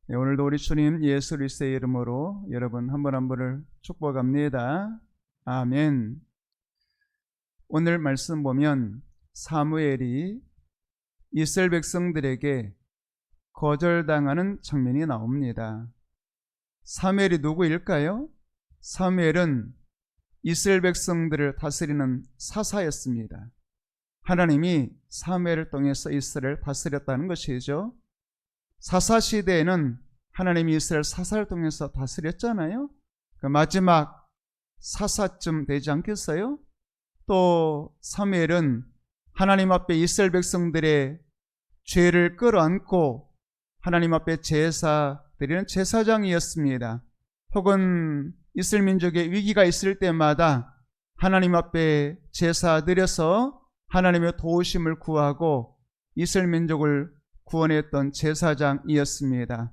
네, 오늘도 우리 주님 예수 그리스도의 이름으로 여러분 한 분 한 분을 축복합니다. 아멘. 오늘 말씀 보면 사무엘이 이스라엘 백성들에게 거절당하는 장면이 나옵니다. 사무엘이 누구일까요? 사무엘은 이스라엘 백성들을 다스리는 사사였습니다. 하나님이 사무엘을 통해서 이스라엘을 다스렸다는 것이죠. 사사 시대에는 하나님이 이스라엘 사사를 통해서 다스렸잖아요. 그 마지막 사사쯤 되지 않겠어요? 또 사무엘은 하나님 앞에 이스라엘 백성들의 죄를 끌어안고 하나님 앞에 제사 드리는 제사장이었습니다. 혹은 이스라엘 민족의 위기가 있을 때마다 하나님 앞에 제사 드려서 하나님의 도우심을 구하고 이스라엘 민족을 구원했던 제사장이었습니다.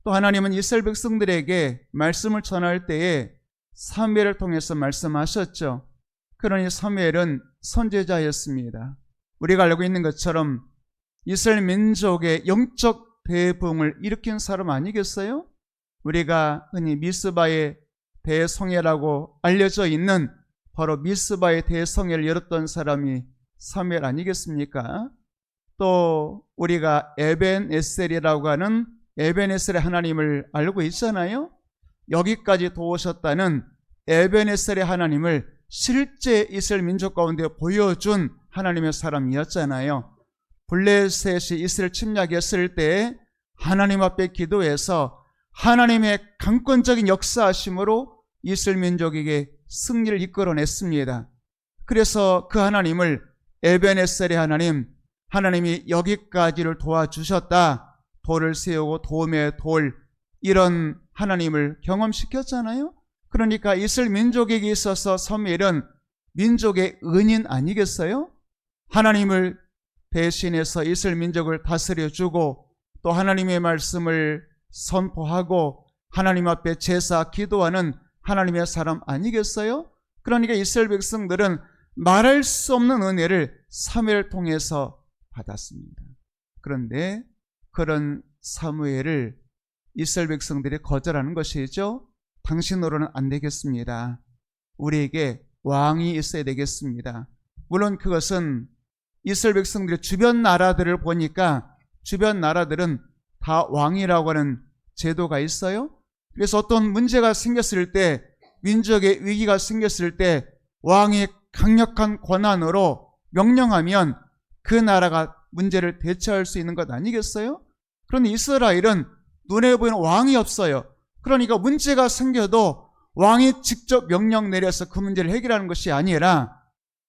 또 하나님은 이스라엘 백성들에게 말씀을 전할 때에 사무엘을 통해서 말씀하셨죠. 그러니 사무엘은 선지자였습니다. 우리가 알고 있는 것처럼 이스라엘 민족의 영적 대붕을 일으킨 사람 아니겠어요? 우리가 흔히 미스바의 대성회라고 알려져 있는 바로 미스바의 대성회를 열었던 사람이 사무엘 아니겠습니까? 또 우리가 에벤에셀이라고 하는 에벤에셀의 하나님을 알고 있잖아요. 여기까지 도우셨다는 에벤에셀의 하나님을 실제 이스라엘 민족 가운데 보여준 하나님의 사람이었잖아요. 블레셋이 이스라엘 침략했을 때 하나님 앞에 기도해서 하나님의 강권적인 역사하심으로 이스라엘 민족에게 승리를 이끌어냈습니다. 그래서 그 하나님을 에벤에셀의 하나님, 하나님이 여기까지를 도와주셨다. 돌을 세우고 도움의 돌, 이런 하나님을 경험시켰잖아요. 그러니까 이스라엘 민족에게 있어서 사무엘은 민족의 은인 아니겠어요? 하나님을 대신해서 이스라엘 민족을 다스려주고 또 하나님의 말씀을 선포하고 하나님 앞에 제사 기도하는 하나님의 사람 아니겠어요? 그러니까 이스라엘 백성들은 말할 수 없는 은혜를 사무엘을 통해서 받았습니다. 그런데 그런 사무엘을 이스라엘 백성들이 거절하는 것이죠. 당신으로는 안 되겠습니다. 우리에게 왕이 있어야 되겠습니다. 물론 그것은 이스라엘 백성들의 주변 나라들을 보니까 주변 나라들은 다 왕이라고 하는 제도가 있어요. 그래서 어떤 문제가 생겼을 때, 민족의 위기가 생겼을 때 왕이 강력한 권한으로 명령하면 그 나라가 문제를 대처할 수 있는 것 아니겠어요? 그런데 이스라엘은 눈에 보이는 왕이 없어요. 그러니까 문제가 생겨도 왕이 직접 명령 내려서 그 문제를 해결하는 것이 아니라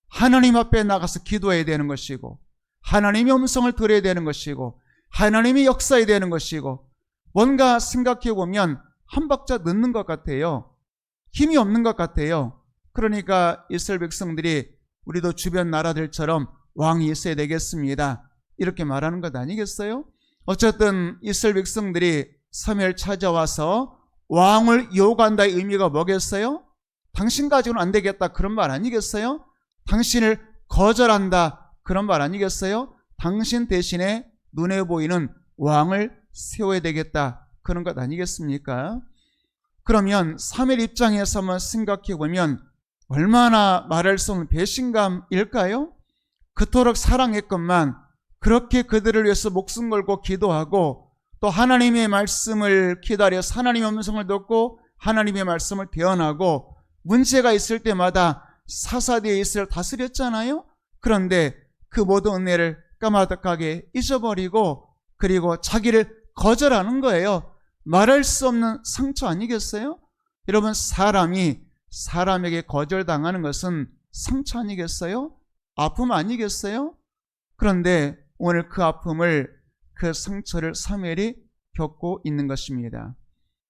하나님 앞에 나가서 기도해야 되는 것이고 하나님의 음성을 들어야 되는 것이고 하나님이 역사해야 되는 것이고 뭔가 생각해 보면 한 박자 늦는 것 같아요. 힘이 없는 것 같아요. 그러니까 이스라엘 백성들이 우리도 주변 나라들처럼 왕이 있어야 되겠습니다. 이렇게 말하는 것 아니겠어요? 어쨌든 이스라엘 백성들이 사무엘 찾아와서 왕을 요구한다의 의미가 뭐겠어요? 당신 가지고는 안 되겠다 그런 말 아니겠어요? 당신을 거절한다 그런 말 아니겠어요? 당신 대신에 눈에 보이는 왕을 세워야 되겠다 그런 것 아니겠습니까? 그러면 사무엘 입장에서 한번 생각해 보면 얼마나 말할 수 없는 배신감일까요? 그토록 사랑했건만 그렇게 그들을 위해서 목숨 걸고 기도하고 또 하나님의 말씀을 기다려서 하나님의 음성을 듣고 하나님의 말씀을 대언하고 문제가 있을 때마다 사사대에 이스라엘 다스렸잖아요. 그런데 그 모든 은혜를 까마득하게 잊어버리고 그리고 자기를 거절하는 거예요. 말할 수 없는 상처 아니겠어요? 여러분, 사람이 사람에게 거절당하는 것은 상처 아니겠어요? 아픔 아니겠어요? 그런데 오늘 그 아픔을, 그 상처를 사무엘이 겪고 있는 것입니다.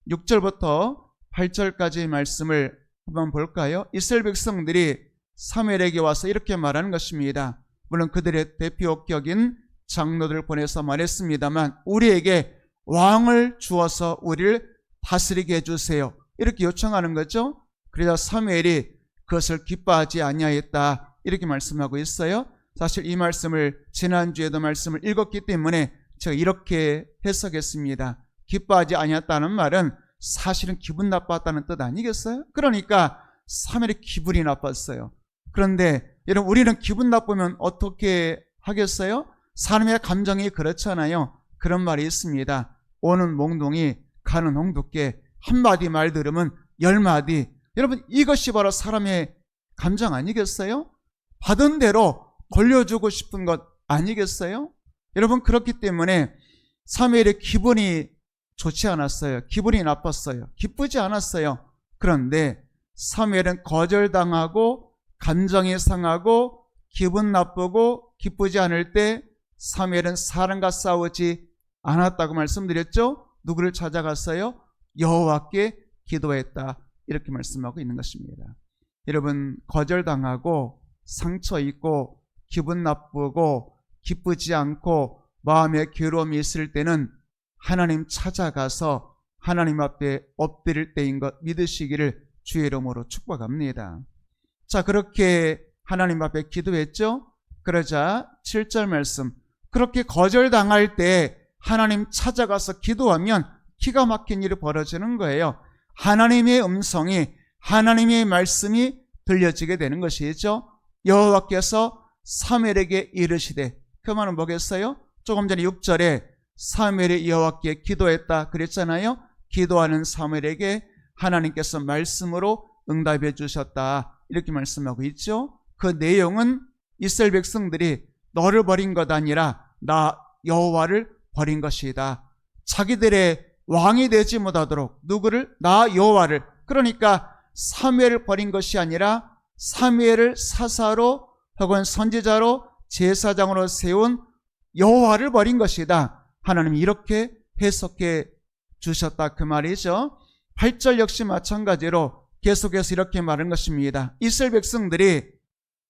6절부터 8절까지의 말씀을 한번 볼까요? 이스라엘 백성들이 사무엘에게 와서 이렇게 말하는 것입니다. 물론 그들의 대표격인 장로들을 보내서 말했습니다만 우리에게 왕을 주어서 우리를 다스리게 해주세요. 이렇게 요청하는 거죠. 그래서 사무엘이 그것을 기뻐하지 아니하였다 이렇게 말씀하고 있어요. 사실 이 말씀을 지난주에도 말씀을 읽었기 때문에 제가 이렇게 해석했습니다. 기뻐하지 아니었다는 말은 사실은 기분 나빴다는 뜻 아니겠어요? 그러니까 사무엘이 기분이 나빴어요. 그런데 여러분, 우리는 기분 나쁘면 어떻게 하겠어요? 사람의 감정이 그렇잖아요. 그런 말이 있습니다. 오는 몽둥이 가는 홍두깨, 한마디 말 들으면 10마디. 여러분, 이것이 바로 사람의 감정 아니겠어요? 받은 대로 돌려주고 싶은 것 아니겠어요? 여러분, 그렇기 때문에 사무엘의 기분이 좋지 않았어요. 기분이 나빴어요. 기쁘지 않았어요. 그런데 사무엘은 거절당하고 감정이 상하고 기분 나쁘고 기쁘지 않을 때 사무엘은 사람과 싸우지 않았다고 말씀드렸죠? 누구를 찾아갔어요? 여호와께 기도했다. 이렇게 말씀하고 있는 것입니다. 여러분, 거절당하고 상처 있고 기분 나쁘고 기쁘지 않고 마음에 괴로움이 있을 때는 하나님 찾아가서 하나님 앞에 엎드릴 때인 것 믿으시기를 주의 이름으로 축복합니다. 자, 그렇게 하나님 앞에 기도했죠? 그러자 7절 말씀, 그렇게 거절당할 때 하나님 찾아가서 기도하면 기가 막힌 일이 벌어지는 거예요. 하나님의 음성이, 하나님의 말씀이 들려지게 되는 것이죠. 여호와께서 사무엘에게 이르시되, 그 말은 뭐겠어요? 조금 전에 6절에 사무엘이 여호와께 기도했다 그랬잖아요. 기도하는 사무엘에게 하나님께서 말씀으로 응답해 주셨다, 이렇게 말씀하고 있죠. 그 내용은 이스라엘 백성들이 너를 버린 것 아니라 나 여호와를 버린 것이다. 자기들의 왕이 되지 못하도록 누구를? 나 여호와를. 그러니까 사무엘을 버린 것이 아니라 사무엘을 사사로 혹은 선지자로 제사장으로 세운 여호와를 버린 것이다. 하나님이 이렇게 해석해 주셨다, 그 말이죠. 8절 역시 마찬가지로 계속해서 이렇게 말한 것입니다. 이스라엘 백성들이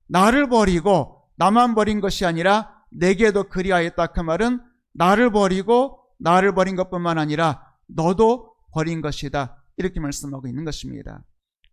나를 버리고 나만 버린 것이 아니라 내게도 그리하였다. 그 말은 나를 버리고 나를 버린 것뿐만 아니라 너도 버린 것이다, 이렇게 말씀하고 있는 것입니다.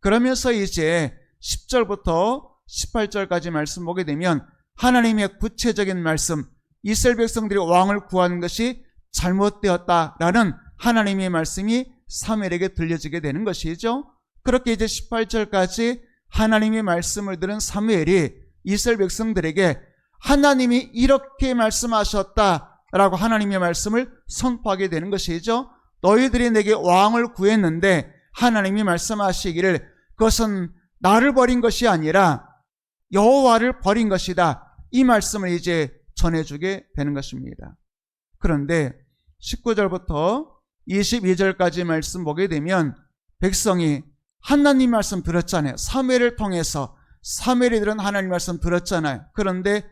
그러면서 이제 10절부터 18절까지 말씀 보게 되면 하나님의 구체적인 말씀, 이스라엘 백성들이 왕을 구하는 것이 잘못되었다라는 하나님의 말씀이 사무엘에게 들려지게 되는 것이죠. 그렇게 이제 18절까지 하나님의 말씀을 들은 사무엘이 이스라엘 백성들에게 하나님이 이렇게 말씀하셨다라고 하나님의 말씀을 선포하게 되는 것이죠. 너희들이 내게 왕을 구했는데 하나님이 말씀하시기를 그것은 나를 버린 것이 아니라 여호와를 버린 것이다, 이 말씀을 이제 전해주게 되는 것입니다. 그런데 19절부터 22절까지 말씀 보게 되면 백성이 하나님 말씀 들었잖아요. 사무엘을 통해서 사무엘이 들은 하나님 말씀 들었잖아요. 그런데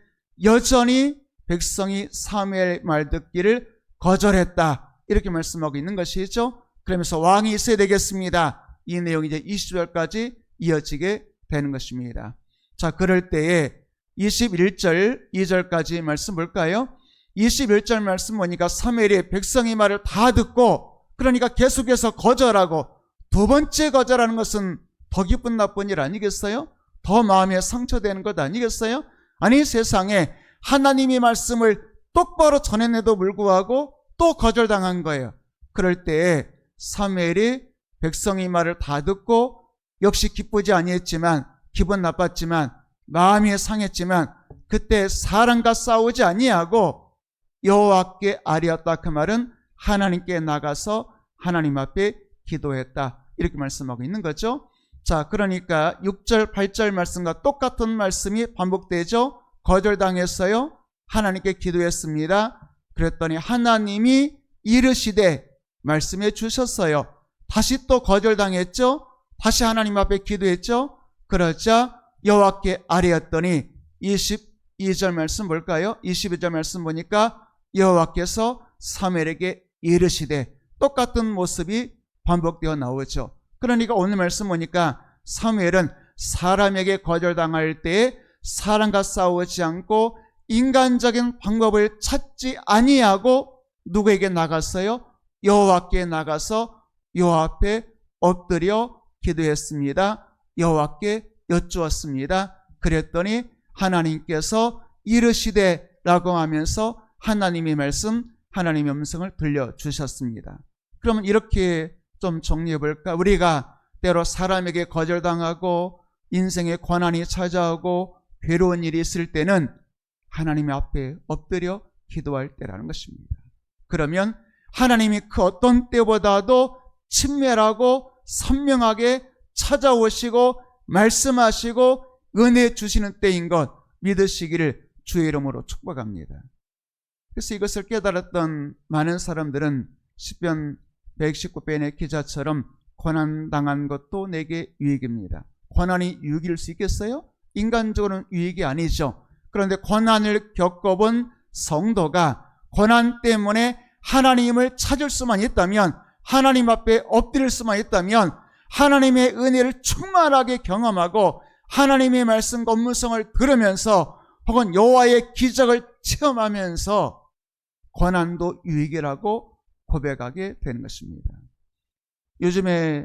여전히 백성이 사무엘 말 듣기를 거절했다, 이렇게 말씀하고 있는 것이죠. 그러면서 왕이 있어야 되겠습니다. 이 내용이 이제 20절까지 이어지게 되는 것입니다. 자, 그럴 때에 21절 2절까지 말씀 볼까요? 21절 말씀 보니까 사무엘이 백성의 말을 다 듣고, 그러니까 계속해서 거절하고, 두 번째 거절하는 것은 더 기쁜 나쁜 일 아니겠어요? 더 마음에 상처되는 것 아니겠어요? 아니, 세상에 하나님의 말씀을 똑바로 전해내도 불구하고 또 거절당한 거예요. 그럴 때에 사무엘이 백성의 말을 다 듣고 역시 기쁘지 아니했지만, 기분 나빴지만, 마음이 상했지만 그때 사람과 싸우지 아니하고 여호와께 아뢰었다, 그 말은 하나님께 나가서 하나님 앞에 기도했다, 이렇게 말씀하고 있는 거죠. 자, 그러니까 6절 8절 말씀과 똑같은 말씀이 반복되죠. 거절당했어요. 하나님께 기도했습니다. 그랬더니 하나님이 이르시되 말씀해 주셨어요. 다시 또 거절당했죠. 다시 하나님 앞에 기도했죠. 그러자 여호와께 아뢰었더니 22절 말씀 볼까요? 22절 말씀 보니까 여호와께서 사무엘에게 이르시되, 똑같은 모습이 반복되어 나오죠. 그러니까 오늘 말씀 보니까 사무엘은 사람에게 거절당할 때에 사람과 싸우지 않고 인간적인 방법을 찾지 아니하고 누구에게 나갔어요? 여호와께 나가서 여호와 앞에 엎드려 기도했습니다. 여호와께 여쭈었습니다. 그랬더니 하나님께서 이르시되 라고 하면서 하나님의 말씀, 하나님의 음성을 들려주셨습니다. 그러면 이렇게 좀 정리해 볼까? 우리가 때로 사람에게 거절당하고 인생의 고난이 찾아오고 괴로운 일이 있을 때는 하나님 앞에 엎드려 기도할 때라는 것입니다. 그러면 하나님이 그 어떤 때보다도 친밀하고 선명하게 찾아오시고 말씀하시고 은혜 주시는 때인 것 믿으시기를 주의 이름으로 축복합니다. 그래서 이것을 깨달았던 많은 사람들은 시편 119편의 기자처럼 고난당한 것도 내게 유익입니다. 고난이 유익일 수 있겠어요? 인간적으로는 유익이 아니죠. 그런데 고난을 겪어본 성도가 고난 때문에 하나님을 찾을 수만 있다면, 하나님 앞에 엎드릴 수만 있다면, 하나님의 은혜를 충만하게 경험하고 하나님의 말씀과 음성을 들으면서 혹은 여호와의 기적을 체험하면서 고난도 유익이라고 고백하게 되는 것입니다. 요즘에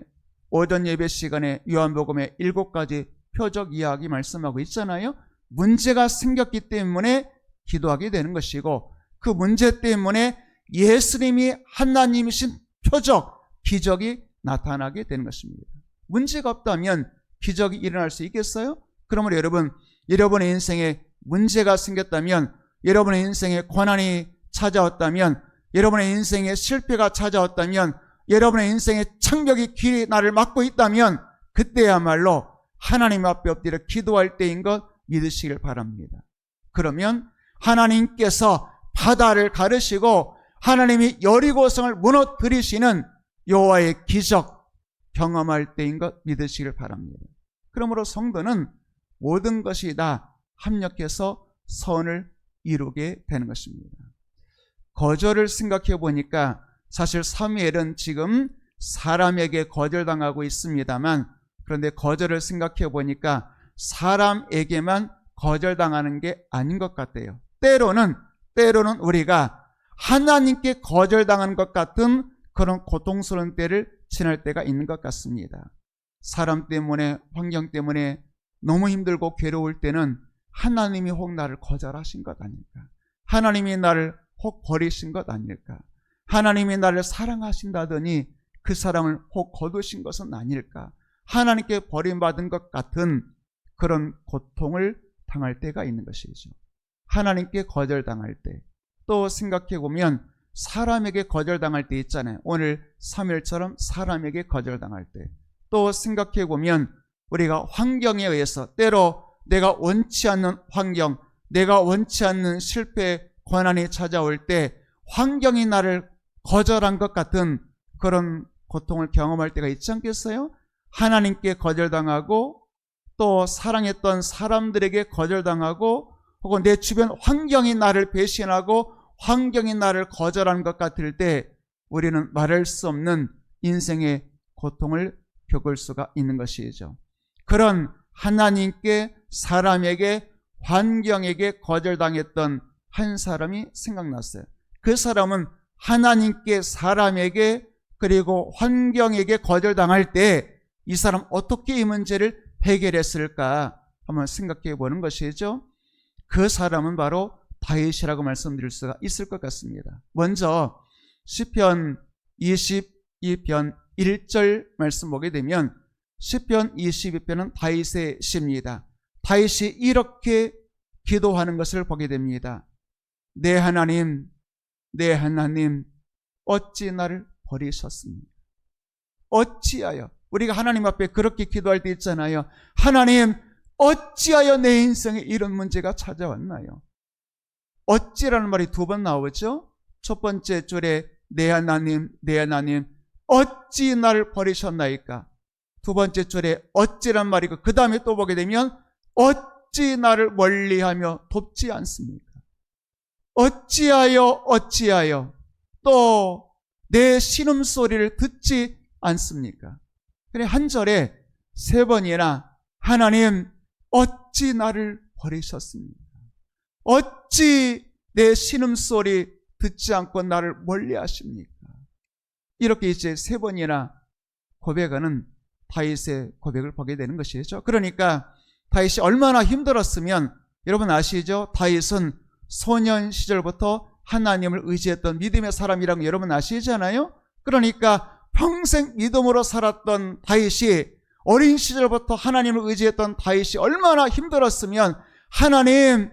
오전 예배 시간에 요한복음의 7가지 표적 이야기 말씀하고 있잖아요. 문제가 생겼기 때문에 기도하게 되는 것이고, 그 문제 때문에 예수님이 하나님이신 표적, 기적이 나타나게 되는 것입니다. 문제가 없다면 기적이 일어날 수 있겠어요? 그러므로 여러분, 여러분의 인생에 문제가 생겼다면, 여러분의 인생에 고난이 찾아왔다면, 여러분의 인생에 실패가 찾아왔다면, 여러분의 인생에 창벽이 길이 나를 막고 있다면 그때야말로 하나님 앞에 엎드려 기도할 때인 것 믿으시길 바랍니다. 그러면 하나님께서 바다를 가르시고 하나님이 여리고성을 무너뜨리시는 여호와의 기적 경험할 때인 것 믿으시길 바랍니다. 그러므로 성도는 모든 것이 다 합력해서 선을 이루게 되는 것입니다. 거절을 생각해 보니까 사실 사무엘은 지금 사람에게 거절당하고 있습니다만, 그런데 거절을 생각해 보니까 사람에게만 거절당하는 게 아닌 것 같아요. 때로는 우리가 하나님께 거절당하는 것 같은 그런 고통스러운 때를 지날 때가 있는 것 같습니다. 사람 때문에, 환경 때문에 너무 힘들고 괴로울 때는 하나님이 혹 나를 거절하신 것 아닐까? 하나님이 나를 혹 버리신 것 아닐까? 하나님이 나를 사랑하신다더니 그 사랑을 혹 거두신 것은 아닐까? 하나님께 버림받은 것 같은 그런 고통을 당할 때가 있는 것이죠. 하나님께 거절당할 때, 또 생각해 보면 사람에게 거절당할 때 있잖아요. 오늘 사무엘처럼 사람에게 거절당할 때, 또 생각해 보면 우리가 환경에 의해서 때로 내가 원치 않는 환경, 내가 원치 않는 실패, 고난이 찾아올 때 환경이 나를 거절한 것 같은 그런 고통을 경험할 때가 있지 않겠어요? 하나님께 거절당하고 또 사랑했던 사람들에게 거절당하고 혹은 내 주변 환경이 나를 배신하고 환경이 나를 거절한 것 같을 때 우리는 말할 수 없는 인생의 고통을 겪을 수가 있는 것이죠. 그런 하나님께, 사람에게, 환경에게 거절당했던 한 사람이 생각났어요. 그 사람은 하나님께, 사람에게, 그리고 환경에게 거절당할 때 이 사람 어떻게 이 문제를 해결했을까 한번 생각해 보는 것이죠. 그 사람은 바로 다윗이라고 말씀드릴 수가 있을 것 같습니다. 먼저 시편 22편 1절 말씀 보게 되면 시편 22편은 다윗의 시입니다. 다윗이 이렇게 기도하는 것을 보게 됩니다. 내 하나님, 내 하나님, 어찌 나를 버리셨습니까? 어찌하여, 우리가 하나님 앞에 그렇게 기도할 때 있잖아요. 하나님, 어찌하여 내 인생에 이런 문제가 찾아왔나요? 어찌라는 말이 2번 나오죠. 첫 번째 줄에 내 하나님, 내 하나님, 어찌 나를 버리셨나이까? 2번째 줄에 어찌란 말이고 그 다음에 또 보게 되면 어찌 나를 멀리하며 돕지 않습니까? 어찌하여 또 내 신음소리를 듣지 않습니까? 그래, 한 절에 3번이나 하나님 어찌 나를 버리셨습니까? 어찌 내 신음소리 듣지 않고 나를 멀리하십니까? 이렇게 이제 3번이나 고백하는 다윗의 고백을 보게 되는 것이죠. 그러니까 다윗이 얼마나 힘들었으면 여러분 아시죠? 다윗은 소년 시절부터 하나님을 의지했던 믿음의 사람이라는 거 여러분 아시잖아요? 그러니까 평생 믿음으로 살았던 다윗이, 어린 시절부터 하나님을 의지했던 다윗이 얼마나 힘들었으면 하나님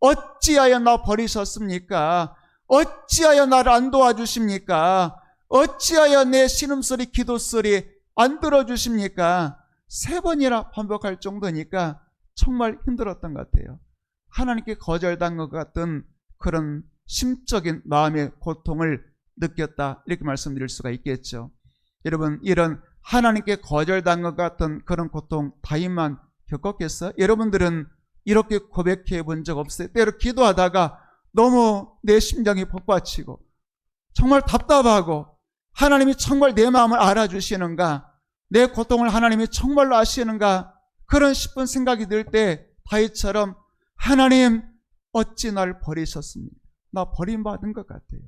어찌하여 나 버리셨습니까? 어찌하여 나를 안 도와주십니까? 어찌하여 내 신음소리 기도소리 안 들어주십니까? 3번이나 반복할 정도니까 정말 힘들었던 것 같아요. 하나님께 거절당한 것 같은 그런 심적인 마음의 고통을 느꼈다, 이렇게 말씀드릴 수가 있겠죠. 여러분, 이런 하나님께 거절당한 것 같은 그런 고통 다윗만 겪었겠어요? 여러분들은 이렇게 고백해 본 적 없어요? 때로 기도하다가 너무 내 심장이 복받치고 정말 답답하고, 하나님이 정말 내 마음을 알아주시는가, 내 고통을 하나님이 정말로 아시는가, 그런 싶은 생각이 들 때 다윗처럼 하나님 어찌 나를 버리셨습니까? 나 버림받은 것 같아요.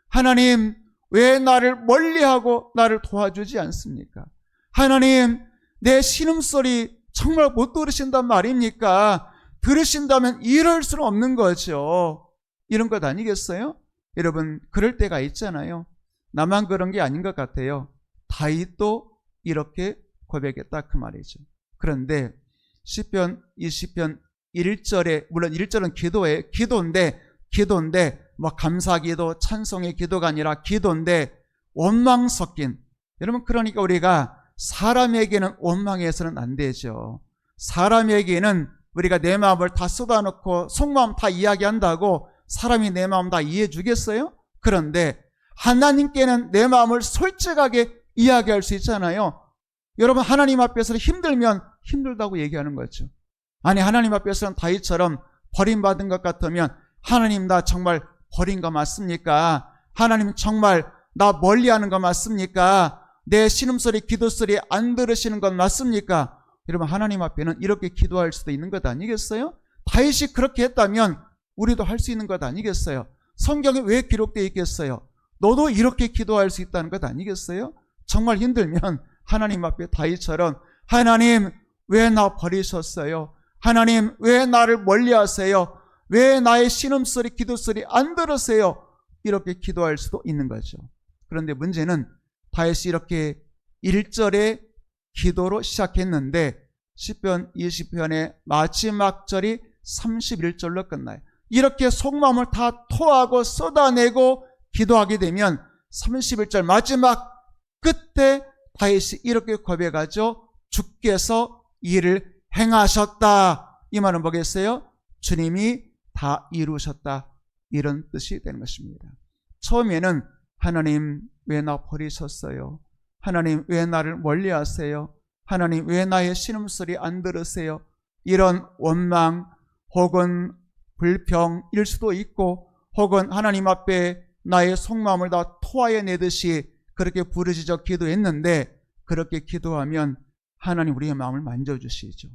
하나님 왜 나를 멀리하고 나를 도와주지 않습니까? 하나님 내 신음소리 정말 못 들으신단 말입니까? 들으신다면 이럴 수는 없는 거죠. 이런 것 아니겠어요? 여러분, 그럴 때가 있잖아요. 나만 그런 게 아닌 것 같아요. 다윗도 이렇게 고백했다, 그 말이죠. 그런데 시편 20편 1절에, 물론 1절은 기도인데 뭐 감사기도, 찬송의 기도가 아니라 기도인데 원망 섞인, 여러분, 그러니까 우리가 사람에게는 원망해서는 안 되죠. 사람에게는 우리가 내 마음을 다 쏟아놓고 속마음 다 이야기한다고 사람이 내 마음 다 이해해 주겠어요? 그런데 하나님께는 내 마음을 솔직하게 이야기할 수 있잖아요. 여러분, 하나님 앞에서 힘들면 힘들다고 얘기하는 거죠. 아니, 하나님 앞에서는 다윗처럼 버림받은 것 같으면 하나님 나 정말 버린 거 맞습니까? 하나님 정말 나 멀리하는 거 맞습니까? 내 신음소리 기도소리 안 들으시는 건 맞습니까? 여러분, 하나님 앞에는 이렇게 기도할 수도 있는 것 아니겠어요? 다윗이 그렇게 했다면 우리도 할 수 있는 것 아니겠어요? 성경에 왜 기록되어 있겠어요? 너도 이렇게 기도할 수 있다는 것 아니겠어요? 정말 힘들면 하나님 앞에 다윗처럼 하나님 왜 나 버리셨어요? 하나님 왜 나를 멀리하세요? 왜 나의 신음소리 기도소리 안 들으세요? 이렇게 기도할 수도 있는 거죠. 그런데 문제는 다윗이 이렇게 1절에 기도로 시작했는데 시편 20편의 마지막 절이 31절로 끝나요. 이렇게 속마음을 다 토하고 쏟아내고 기도하게 되면 31절 마지막 끝에 다윗이 이렇게 고백하죠. 주께서 이를 행하셨다. 이 말은 뭐겠어요? 주님이 다 이루셨다, 이런 뜻이 되는 것입니다. 처음에는 하나님 왜 나 버리셨어요? 하나님 왜 나를 멀리하세요? 하나님 왜 나의 신음소리 안 들으세요? 이런 원망 혹은 불평일 수도 있고, 혹은 하나님 앞에 나의 속마음을 다 토하여내듯이 그렇게 부르짖어 기도했는데, 그렇게 기도하면 하나님 우리의 마음을 만져주시죠.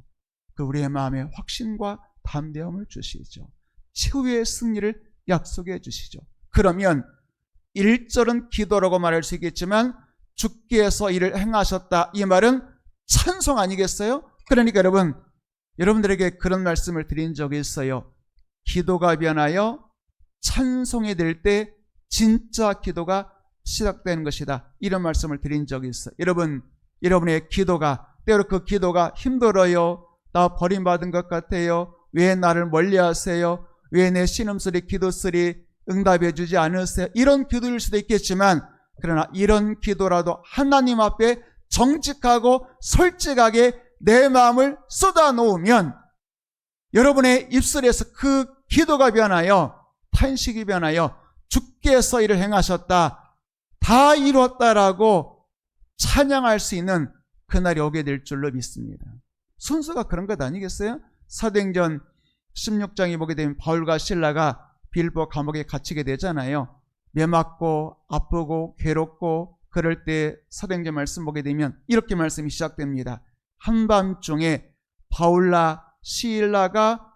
그 우리의 마음에 확신과 담대함을 주시죠. 최후의 승리를 약속해 주시죠. 그러면 1절은 기도라고 말할 수 있겠지만 주께서 이를 행하셨다, 이 말은 찬송 아니겠어요? 그러니까 여러분들에게 그런 말씀을 드린 적이 있어요. 기도가 변하여 찬송이 될 때 진짜 기도가 시작되는 것이다, 이런 말씀을 드린 적이 있어요. 여러분의 기도가, 때로 그 기도가 힘들어요, 나 버림받은 것 같아요, 왜 나를 멀리하세요, 왜 내 신음소리 기도소리 응답해 주지 않으세요, 이런 기도일 수도 있겠지만, 그러나 이런 기도라도 하나님 앞에 정직하고 솔직하게 내 마음을 쏟아놓으면 여러분의 입술에서 그 기도가 변하여 탄식이 변하여 주께서 이를 행하셨다, 다 이루었다라고 찬양할 수 있는 그날이 오게 될 줄로 믿습니다. 순서가 그런 것 아니겠어요? 사도행전 16장에 보게 되면 바울과 실라가 빌보 감옥에 갇히게 되잖아요. 매맞고 아프고 괴롭고 그럴 때 사도행전 말씀 보게 되면 이렇게 말씀이 시작됩니다. 한밤중에 바울과 실라가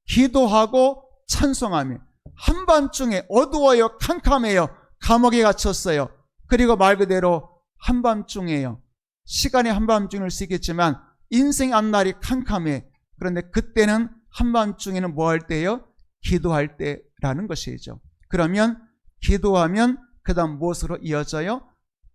기도하고 찬송하며, 한밤중에 어두워요, 캄캄해요, 감옥에 갇혔어요. 그리고 말 그대로 한밤중에요. 시간이 한밤중일 수 있겠지만 인생 앞날이 캄캄해. 그런데 그때는 한밤중에는 뭐 할 때예요? 기도할 때라는 것이죠. 그러면 기도하면 그 다음 무엇으로 이어져요?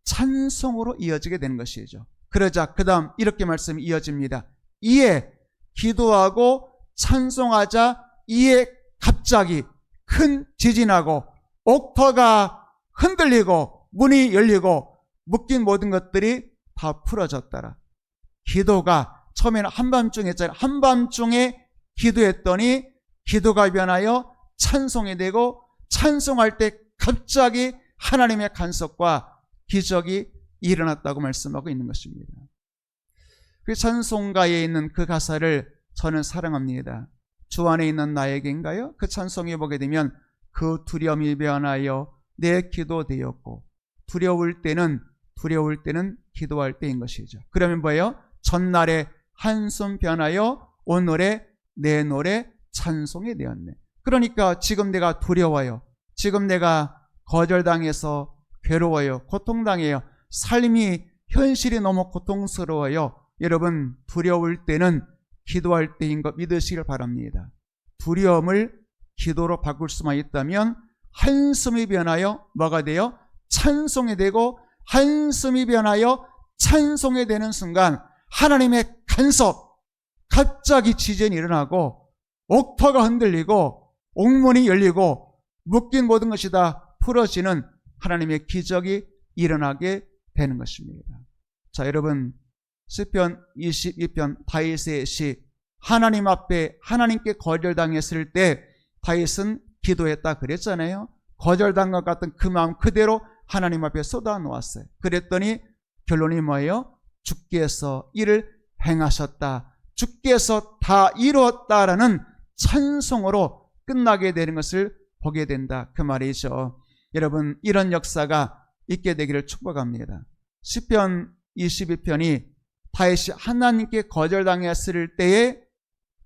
찬송으로 이어지게 되는 것이죠. 그러자 그 다음 이렇게 말씀이 이어집니다. 이에 기도하고 찬송하자 이에 갑자기 큰 지진하고 옥토가 흔들리고 문이 열리고 묶인 모든 것들이 다 풀어졌더라. 기도가 처음에는 한밤중에 했잖아요. 한밤중에 기도했더니 기도가 변하여 찬송이 되고 찬송할 때 갑자기 하나님의 간섭과 기적이 일어났다고 말씀하고 있는 것입니다. 그 찬송가에 있는 그 가사를 저는 사랑합니다. 주 안에 있는 나에게인가요? 그 찬송에 보게 되면 그 두려움이 변하여 내 기도 되었고 두려울 때는 기도할 때인 것이죠. 그러면 뭐예요? 전날에 한숨 변하여 오늘의 내 노래 찬송이 되었네. 그러니까 지금 내가 두려워요. 지금 내가 거절당해서 괴로워요. 고통당해요. 삶이 현실이 너무 고통스러워요. 여러분 두려울 때는 기도할 때인 것 믿으시길 바랍니다. 두려움을 기도로 바꿀 수만 있다면 한숨이 변하여 뭐가 돼요? 찬송이 되고 한숨이 변하여 찬송이 되는 순간 하나님의 간섭, 갑자기 지진이 일어나고 옥토가 흔들리고 옥문이 열리고 묶인 모든 것이 다 풀어지는 하나님의 기적이 일어나게 되는 것입니다. 자, 여러분 시편 22편 다윗의 시, 하나님 앞에 하나님께 거절당했을 때 다윗은 기도했다 그랬잖아요. 거절당한 것 같은 그 마음 그대로 하나님 앞에 쏟아 놓았어요. 그랬더니 결론이 뭐예요? 주께서 이를 행하셨다. 주께서 다 이루었다라는 찬송으로 끝나게 되는 것을 보게 된다. 그 말이죠. 여러분 이런 역사가 있게 되기를 축복합니다. 시편 22편이 다윗이 하나님께 거절당했을 때에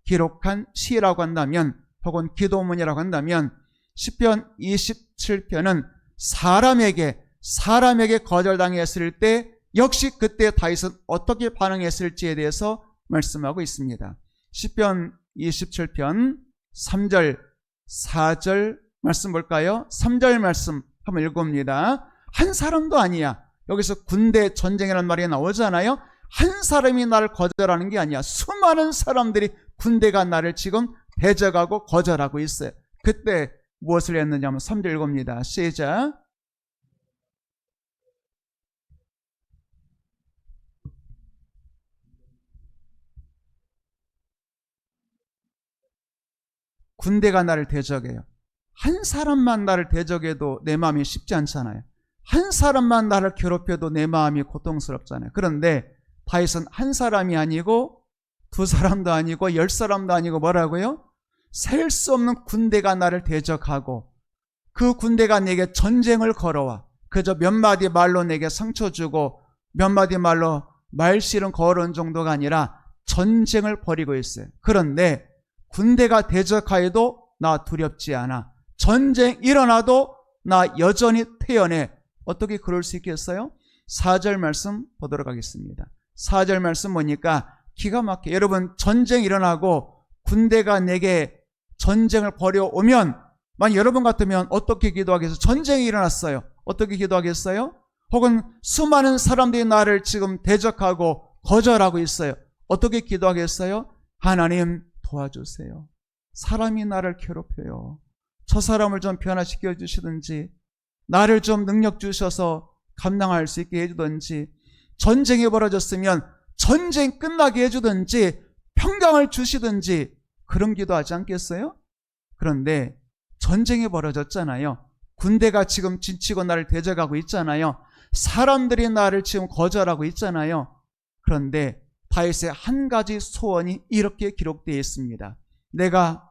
기록한 시라고 한다면 혹은 기도문이라고 한다면 시편 27편은 사람에게 거절당했을 때 역시 그때 다윗은 어떻게 반응했을지에 대해서 말씀하고 있습니다. 시편 27편 3절 4절 말씀 볼까요? 3절 말씀 한번 읽어봅니다. 한 사람도 아니야. 여기서 군대 전쟁이라는 말이 나오잖아요. 한 사람이 나를 거절하는 게 아니야. 수많은 사람들이 군대가 나를 지금 대적하고 거절하고 있어요. 그때 무엇을 했느냐 하면 3절 읽어봅니다. 시작. 군대가 나를 대적해요. 한 사람만 나를 대적해도 내 마음이 쉽지 않잖아요. 한 사람만 나를 괴롭혀도 내 마음이 고통스럽잖아요. 그런데 다윗은 한 사람이 아니고 두 사람도 아니고 10사람도 아니고 뭐라고요? 셀 수 없는 군대가 나를 대적하고 그 군대가 내게 전쟁을 걸어와 그저 몇 마디 말로 내게 상처 주고 몇 마디 말로 말실은 걸은 정도가 아니라 전쟁을 벌이고 있어요. 그런데 군대가 대적하여도 나 두렵지 않아. 전쟁 일어나도 나 여전히 태연해. 어떻게 그럴 수 있겠어요? 4절 말씀 보도록 하겠습니다. 4절 말씀 보니까 기가 막혀. 여러분 전쟁 일어나고 군대가 내게 전쟁을 벌여오면 만약 여러분 같으면 어떻게 기도하겠어요? 전쟁이 일어났어요. 어떻게 기도하겠어요? 혹은 수많은 사람들이 나를 지금 대적하고 거절하고 있어요. 어떻게 기도하겠어요? 하나님 도와주세요. 사람이 나를 괴롭혀요. 저 사람을 좀 변화시켜 주시든지 나를 좀 능력 주셔서 감당할 수 있게 해주든지 전쟁이 벌어졌으면 전쟁 끝나게 해주든지 평강을 주시든지 그런 기도하지 않겠어요? 그런데 전쟁이 벌어졌잖아요. 군대가 지금 지치고 나를 대적하고 있잖아요. 사람들이 나를 지금 거절하고 있잖아요. 그런데 다윗의 한 가지 소원이 이렇게 기록되어 있습니다. 내가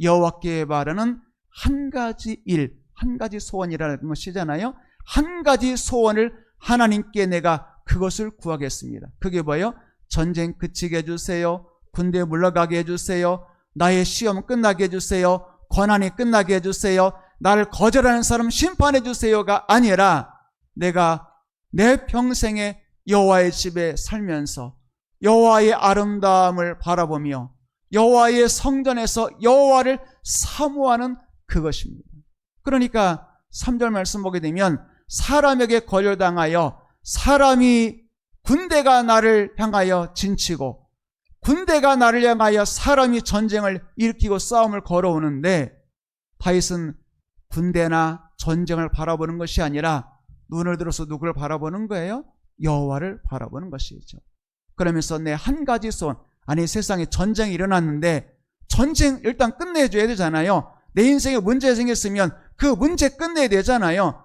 여호와께 바라는 한 가지 일, 한 가지 소원이라는 것이잖아요. 한 가지 소원을 하나님께 내가 그것을 구하겠습니다. 그게 뭐예요? 전쟁 그치게 해주세요. 군대 물러가게 해주세요. 나의 시험 끝나게 해주세요. 고난이 끝나게 해주세요. 나를 거절하는 사람 심판해 주세요가 아니라 내가 내 평생에 여호와의 집에 살면서 여호와의 아름다움을 바라보며 여호와의 성전에서 여호와를 사모하는 그것입니다. 그러니까 3절 말씀 보게 되면 사람에게 거절당하여 사람이 군대가 나를 향하여 진치고 군대가 나를 향하여 사람이 전쟁을 일으키고 싸움을 걸어오는데 다윗은 군대나 전쟁을 바라보는 것이 아니라 눈을 들어서 누구를 바라보는 거예요? 여호와를 바라보는 것이죠. 그러면서 내 한 가지 소원, 아니 세상에 전쟁이 일어났는데 전쟁 일단 끝내줘야 되잖아요. 내 인생에 문제 생겼으면 그 문제 끝내야 되잖아요.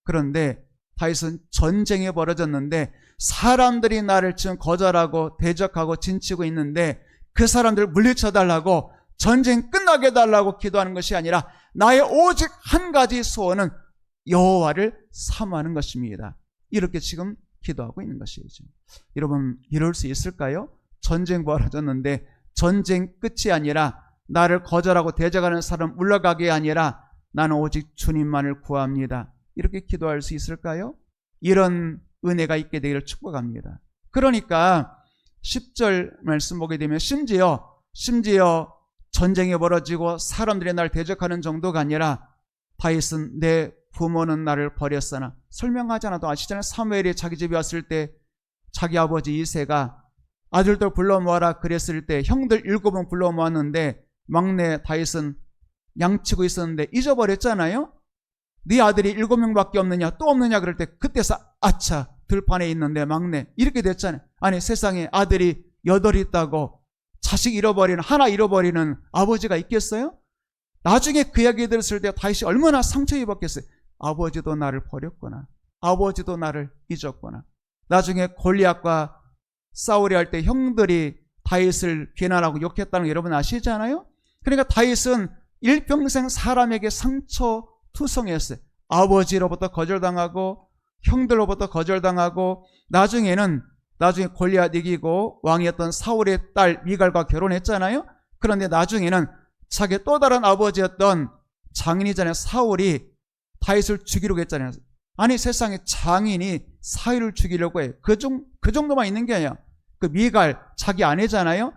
그런데 다윗은 전쟁이 벌어졌는데 사람들이 나를 지금 거절하고 대적하고 진치고 있는데 그 사람들을 물리쳐달라고 전쟁 끝나게 해달라고 기도하는 것이 아니라 나의 오직 한 가지 소원은 여호와를 사모하는 것입니다. 이렇게 지금 기도하고 있는 것이죠. 여러분, 이럴 수 있을까요? 전쟁 벌어졌는데 전쟁 끝이 아니라 나를 거절하고 대적하는 사람 물러가게 아니라 나는 오직 주님만을 구합니다. 이렇게 기도할 수 있을까요? 이런 은혜가 있게 되기를 축복합니다. 그러니까 10절 말씀 보게 되면 심지어 전쟁이 벌어지고 사람들이 나를 대적하는 정도가 아니라 다윗은 내 부모는 나를 버렸으나, 설명하지 않아도 아시잖아요. 사무엘이 자기 집에 왔을 때 자기 아버지 이새가 아들들 불러 모아라 그랬을 때 형들 7은 불러 모았는데 막내 다윗은 양치고 있었는데 잊어버렸잖아요. 네 아들이 7명밖에 없느냐 또 없느냐 그럴 때 그때서 아차 들판에 있는데 막내 이렇게 됐잖아요. 아니 세상에 아들이 8 있다고 자식 잃어버리는, 하나 잃어버리는 아버지가 있겠어요? 나중에 그 이야기 들었을 때 다윗이 얼마나 상처 입었겠어요. 아버지도 나를 버렸구나, 아버지도 나를 잊었구나. 나중에 골리앗과 싸우려 할 때 형들이 다윗을 비난하고 욕했다는 거 여러분 아시잖아요. 그러니까 다윗은 일평생 사람에게 상처투성이었어요. 아버지로부터 거절당하고 형들로부터 거절당하고 나중에 골리앗 이기고 왕이었던 사울의 딸 미갈과 결혼했잖아요. 그런데 나중에는 자기 또 다른 아버지였던 장인이잖아요. 사울이 다윗을 죽이려고 했잖아요. 아니 세상에 장인이 사위를 죽이려고 해요. 그 정도만 있는 게 아니야. 그 미갈 자기 아내잖아요.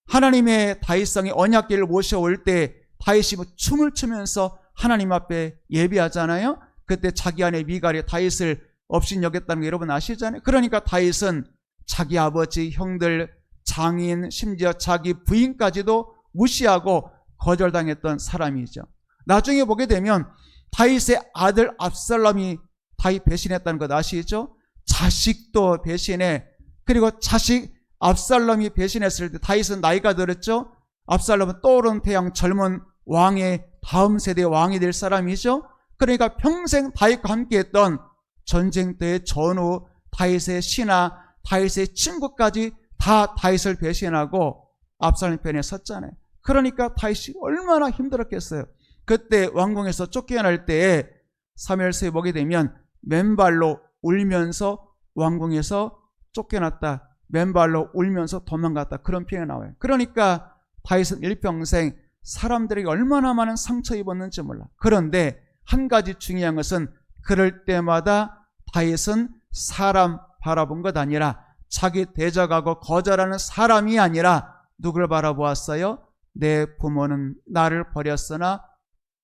하나님의 다윗성의 언약궤를 모셔올 때 다윗이 춤을 추면서 하나님 앞에 예배하잖아요. 그때 자기 아내 미갈이 다윗을 업신여겼다는 거 여러분 아시잖아요. 그러니까 다윗은 자기 아버지, 형들, 장인, 심지어 자기 부인까지도 무시하고 거절당했던 사람이죠. 나중에 보게 되면 다윗의 아들 압살롬이 다윗 배신했다는 것 아시죠? 자식도 배신해. 그리고 자식 압살롬이 배신했을 때 다윗은 나이가 들었죠. 압살롬은 떠오르는 태양, 젊은 왕의 다음 세대의 왕이 될 사람이죠. 그러니까 평생 다윗과 함께했던 전쟁터의 전후, 다윗의 신하, 다윗의 친구까지 다 다윗을 배신하고 압살롬 편에 섰잖아요. 그러니까 다윗이 얼마나 힘들었겠어요. 그때 왕궁에서 쫓겨날 때에 사무엘서에 보게 되면 맨발로 울면서 왕궁에서 쫓겨났다, 맨발로 울면서 도망갔다, 그런 표현이 나와요. 그러니까 다윗은 일평생 사람들에게 얼마나 많은 상처 입었는지 몰라. 그런데 한 가지 중요한 것은 그럴 때마다 다윗은 사람 바라본 것 아니라 자기 대적하고 거절하는 사람이 아니라 누굴 바라보았어요? 내 부모는 나를 버렸으나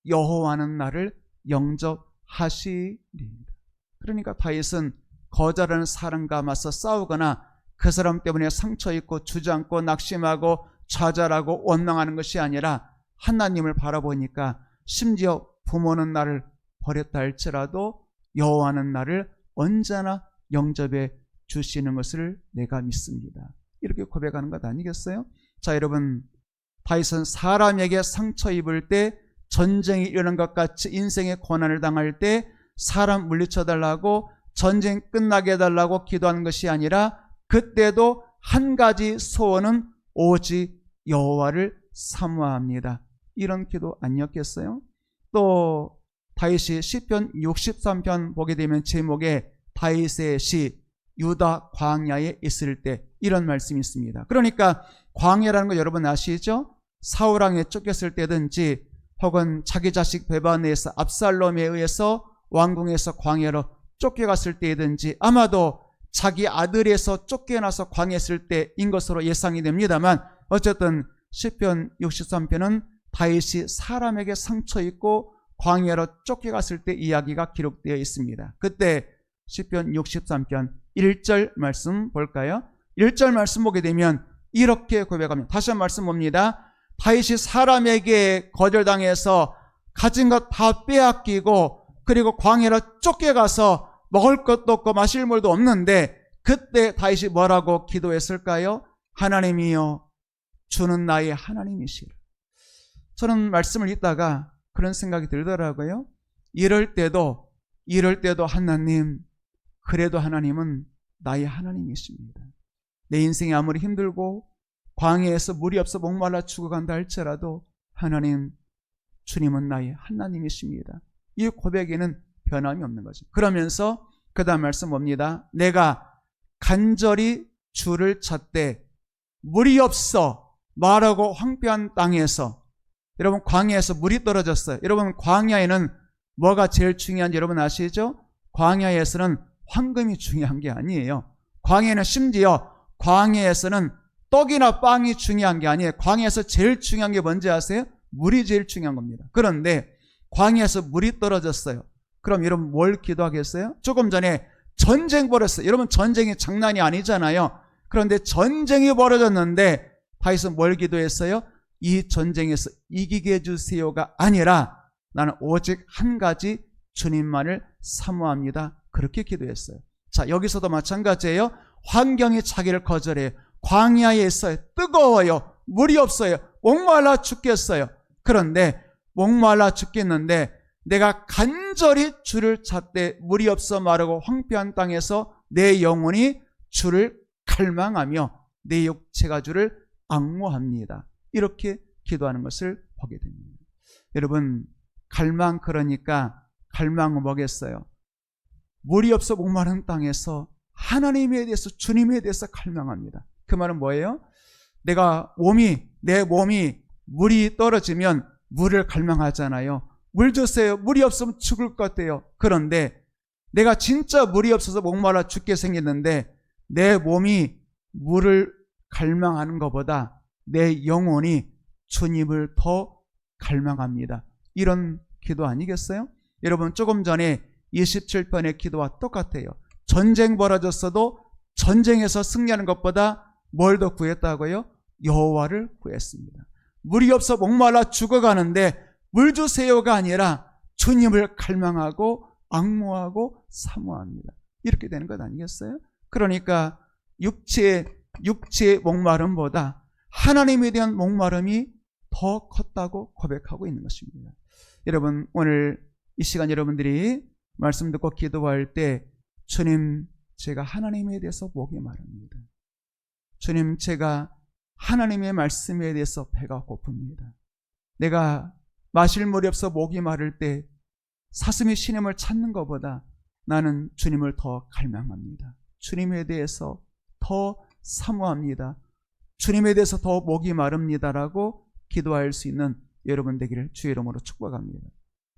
여호와는 나를 영접하시리이다. 그러니까 다윗은 거절하는 사람과 맞서 싸우거나 그 사람 때문에 상처 입고 주저앉고 낙심하고 좌절하고 원망하는 것이 아니라 하나님을 바라보니까 심지어 부모는 나를 버렸다 할지라도 여호와는 나를 언제나 영접해 주시는 것을 내가 믿습니다. 이렇게 고백하는 것 아니겠어요? 자, 여러분, 다윗은 사람에게 상처 입을 때, 전쟁이 일어난 것 같이 인생의 고난을 당할 때 사람 물리쳐달라고, 전쟁 끝나게 해달라고 기도하는 것이 아니라 그때도 한 가지 소원은 오직 여호와를 사모합니다. 이런 기도 아니었겠어요? 또 다윗이 시편 63편 보게 되면 제목에 다윗의 시 유다 광야에 있을 때 이런 말씀이 있습니다. 그러니까 광야라는 거 여러분 아시죠? 사울왕에 쫓겼을 때든지 혹은 자기 자식 베반에서 압살롬에 의해서 왕궁에서 광야로 쫓겨갔을 때든지 아마도 자기 아들에서 쫓겨나서 광야에 있을 때인 것으로 예상이 됩니다만 어쨌든 시편 63편은 다윗이 사람에게 상처 입고 광야로 쫓겨갔을 때 이야기가 기록되어 있습니다. 그때 시편 63편 1절 말씀 볼까요? 1절 말씀 보게 되면 이렇게 고백합니다. 다시 한 말씀 봅니다. 다윗이 사람에게 거절당해서 가진 것 다 빼앗기고 그리고 광야로 쫓겨가서 먹을 것도 없고 마실 물도 없는데 그때 다윗이 뭐라고 기도했을까요? 하나님이여 주는 나의 하나님이시라. 저는 말씀을 읽다가 그런 생각이 들더라고요. 이럴 때도 하나님, 그래도 하나님은 나의 하나님이십니다. 내 인생이 아무리 힘들고 광야에서 물이 없어 목말라 죽어간다 할지라도 하나님, 주님은 나의 하나님이십니다. 이 고백에는 변함이 없는 거죠. 그러면서 그 다음 말씀 봅니다. 내가 간절히 주를 찾되 물이 없어 마르고 황폐한 땅에서, 여러분 광야에서 물이 떨어졌어요. 여러분 광야에는 뭐가 제일 중요한지 여러분 아시죠? 광야에서는 황금이 중요한 게 아니에요. 광야에는 심지어 광야에서는 떡이나 빵이 중요한 게 아니에요. 광야에서 제일 중요한 게 뭔지 아세요? 물이 제일 중요한 겁니다. 그런데 광야에서 물이 떨어졌어요. 그럼 여러분 뭘 기도하겠어요? 조금 전에 전쟁 벌였어요. 여러분 전쟁이 장난이 아니잖아요. 그런데 전쟁이 벌어졌는데 다윗은 뭘 기도했어요? 이 전쟁에서 이기게 해주세요가 아니라 나는 오직 한 가지 주님만을 사모합니다. 그렇게 기도했어요. 자, 여기서도 마찬가지예요. 환경이 자기를 거절해요. 광야에 있어요. 뜨거워요. 물이 없어요. 목말라 죽겠어요. 그런데 목말라 죽겠는데 내가 간절히 주를 찾되 물이 없어 마르고 황폐한 땅에서 내 영혼이 주를 갈망하며 내 육체가 주를 앙모합니다. 이렇게 기도하는 것을 보게 됩니다. 여러분 갈망, 그러니까 갈망은 뭐겠어요? 물이 없어 목마른 땅에서 하나님에 대해서, 주님에 대해서 갈망합니다. 그 말은 뭐예요? 내 몸이 물이 떨어지면 물을 갈망하잖아요. 물 주세요. 물이 없으면 죽을 것 같아요. 그런데 내가 진짜 물이 없어서 목말라 죽게 생겼는데 내 몸이 물을 갈망하는 것보다 내 영혼이 주님을 더 갈망합니다. 이런 기도 아니겠어요? 여러분 조금 전에 27편의 기도와 똑같아요. 전쟁 벌어졌어도 전쟁에서 승리하는 것보다 뭘 더 구했다고요? 여호와를 구했습니다. 물이 없어 목말라 죽어가는데 물 주세요가 아니라 주님을 갈망하고 앙모하고 사모합니다. 이렇게 되는 것 아니겠어요? 그러니까 육체의 목마름보다 하나님에 대한 목마름이 더 컸다고 고백하고 있는 것입니다. 여러분 오늘 이 시간 여러분들이 말씀 듣고 기도할 때 주님, 제가 하나님에 대해서 목이 마릅니다. 주님, 제가 하나님의 말씀에 대해서 배가 고픕니다. 내가 마실 물이 없어 목이 마를 때 사슴이 신임을 찾는 것보다 나는 주님을 더 갈망합니다. 주님에 대해서 더 사모합니다. 주님에 대해서 더 목이 마릅니다라고 기도할 수 있는 여러분 되기를 주의 이름으로 축복합니다.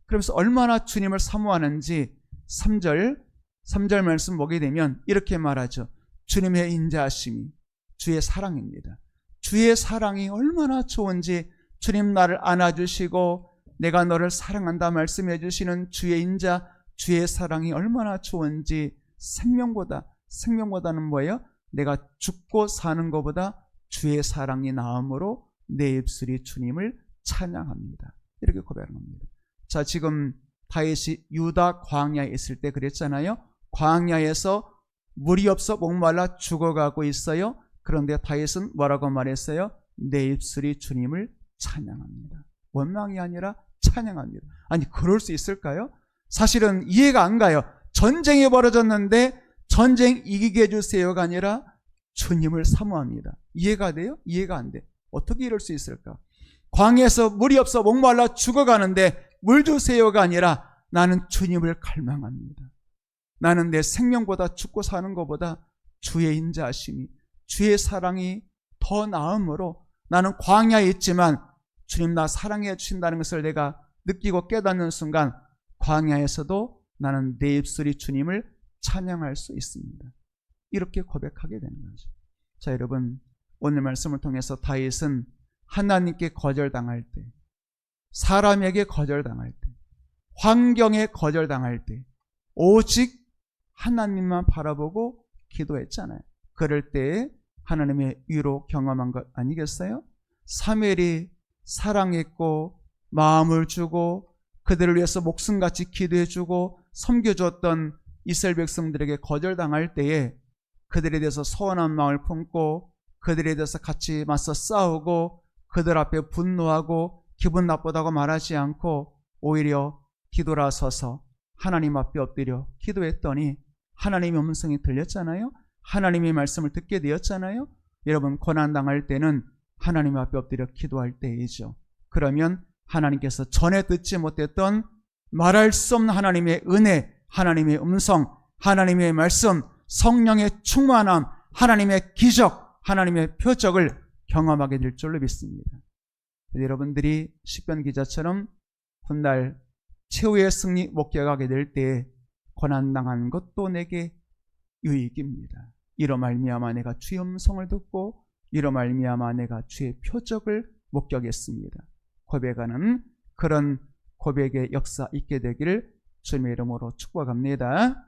그러면서 얼마나 주님을 사모하는지 3절 말씀 보게 되면 이렇게 말하죠. 주님의 인자하심이 주의 사랑입니다. 주의 사랑이 얼마나 좋은지, 주님 나를 안아주시고 내가 너를 사랑한다 말씀해 주시는 주의 인자, 주의 사랑이 얼마나 좋은지, 생명보다는 뭐예요? 내가 죽고 사는 것보다 주의 사랑이 나음으로 내 입술이 주님을 찬양합니다. 이렇게 고백하는 겁니다. 자, 지금 다윗이 유다 광야에 있을 때 그랬잖아요. 광야에서 물이 없어 목말라 죽어가고 있어요. 그런데 다윗은 뭐라고 말했어요? 내 입술이 주님을 찬양합니다. 원망이 아니라 찬양합니다. 아니 그럴 수 있을까요? 사실은 이해가 안 가요. 전쟁이 벌어졌는데 전쟁 이기게 해주세요가 아니라 주님을 사모합니다. 이해가 돼요? 이해가 안 돼. 어떻게 이럴 수 있을까? 광야에서 물이 없어 목말라 죽어가는데 물 주세요가 아니라 나는 주님을 갈망합니다. 나는 내 생명보다 죽고 사는 것보다 주의 인자하심이, 주의 사랑이 더 나음으로 나는 광야에 있지만 주님 나 사랑해 주신다는 것을 내가 느끼고 깨닫는 순간 광야에서도 나는 내 입술이 주님을 찬양할 수 있습니다. 이렇게 고백하게 되는 거죠. 자, 여러분 오늘 말씀을 통해서 다윗은 하나님께 거절당할 때, 사람에게 거절당할 때, 환경에 거절당할 때 오직 하나님만 바라보고 기도했잖아요. 그럴 때 하나님의 위로 경험한 것 아니겠어요? 사무엘이 사랑했고 마음을 주고 그들을 위해서 목숨같이 기도해주고 섬겨주었던 이스라엘 백성들에게 거절당할 때에 그들에 대해서 서운한 마음을 품고 그들에 대해서 같이 맞서 싸우고 그들 앞에 분노하고 기분 나쁘다고 말하지 않고 오히려 뒤돌아서서 하나님 앞에 엎드려 기도했더니 하나님의 음성이 들렸잖아요. 하나님의 말씀을 듣게 되었잖아요. 여러분, 고난당할 때는 하나님 앞에 엎드려 기도할 때이죠. 그러면 하나님께서 전에 듣지 못했던 말할 수 없는 하나님의 은혜, 하나님의 음성, 하나님의 말씀, 성령의 충만함, 하나님의 기적, 하나님의 표적을 경험하게 될 줄로 믿습니다. 여러분들이 시편 기자처럼 훗날 최후의 승리 목격하게 될 때 고난당한 것도 내게 유익입니다. 이로 말미암아 내가 주의 음성을 듣고 이로 말미암아 내가 주의 표적을 목격했습니다. 고백하는 그런 고백의 역사 있게 되기를 주님의 이름으로 축복합니다.